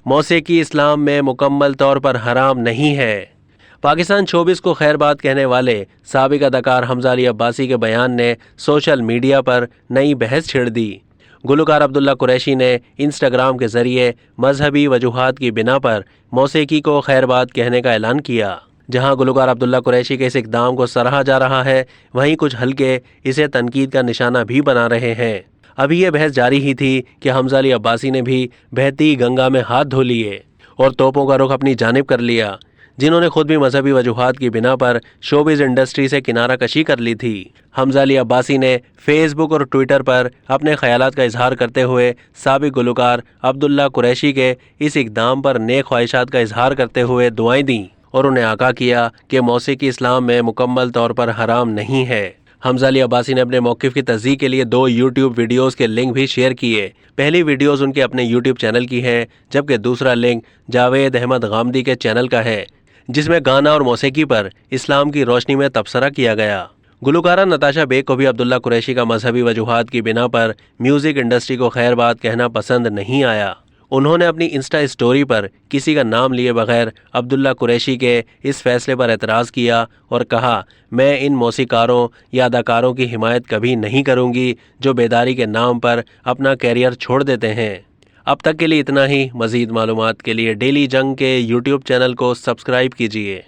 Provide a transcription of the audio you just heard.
موسیقی اسلام میں مکمل طور پر حرام نہیں ہے۔ پاکستان شوبز کو خیر بات کہنے والے سابق اداکار حمزہ علی عباسی کے بیان نے سوشل میڈیا پر نئی بحث چھیڑ دی۔ گلوکار عبداللہ قریشی نے انسٹاگرام کے ذریعے مذہبی وجوہات کی بنا پر موسیقی کو خیر بات کہنے کا اعلان کیا۔ جہاں گلوکار عبداللہ قریشی کے اس اقدام کو سراہا جا رہا ہے، وہیں کچھ حلقے اسے تنقید کا نشانہ بھی بنا رہے ہیں۔ ابھی یہ بحث جاری ہی تھی کہ حمزہ علی عباسی نے بھی بہتی گنگا میں ہاتھ دھو لیے اور توپوں کا رخ اپنی جانب کر لیا، جنہوں نے خود بھی مذہبی وجوہات کی بنا پر شوبز انڈسٹری سے کنارہ کشی کر لی تھی۔ حمزہ علی عباسی نے فیس بک اور ٹویٹر پر اپنے خیالات کا اظہار کرتے ہوئے سابق گلوکار عبداللہ قریشی کے اس اقدام پر نیک خواہشات کا اظہار کرتے ہوئے دعائیں دیں اور انہیں آگاہ کیا کہ موسیقی اسلام میں مکمل طور پر حرام نہیں ہے۔ حمزہ علی عباسی نے اپنے موقف کی تصدیق کے لیے 2 یوٹیوب ویڈیوز کے لنک بھی شیئر کیے۔ پہلی ویڈیوز ان کے اپنے یوٹیوب چینل کی ہے، جبکہ دوسرا لنک جاوید احمد غامدی کے چینل کا ہے، جس میں گانا اور موسیقی پر اسلام کی روشنی میں تبصرہ کیا گیا۔ گلوکارہ نتاشا بیگ کو بھی عبداللہ قریشی کا مذہبی وجوہات کی بنا پر میوزک انڈسٹری کو خیر بات کہنا پسند نہیں آیا۔ انہوں نے اپنی انسٹا اسٹوری پر کسی کا نام لیے بغیر عبداللہ قریشی کے اس فیصلے پر اعتراض کیا اور کہا، میں ان موسیقاروں یا اداکاروں کی حمایت کبھی نہیں کروں گی جو بیداری کے نام پر اپنا کیریئر چھوڑ دیتے ہیں۔ اب تک کے لیے اتنا ہی۔ مزید معلومات کے لیے ڈیلی جنگ کے یوٹیوب چینل کو سبسکرائب کیجیے۔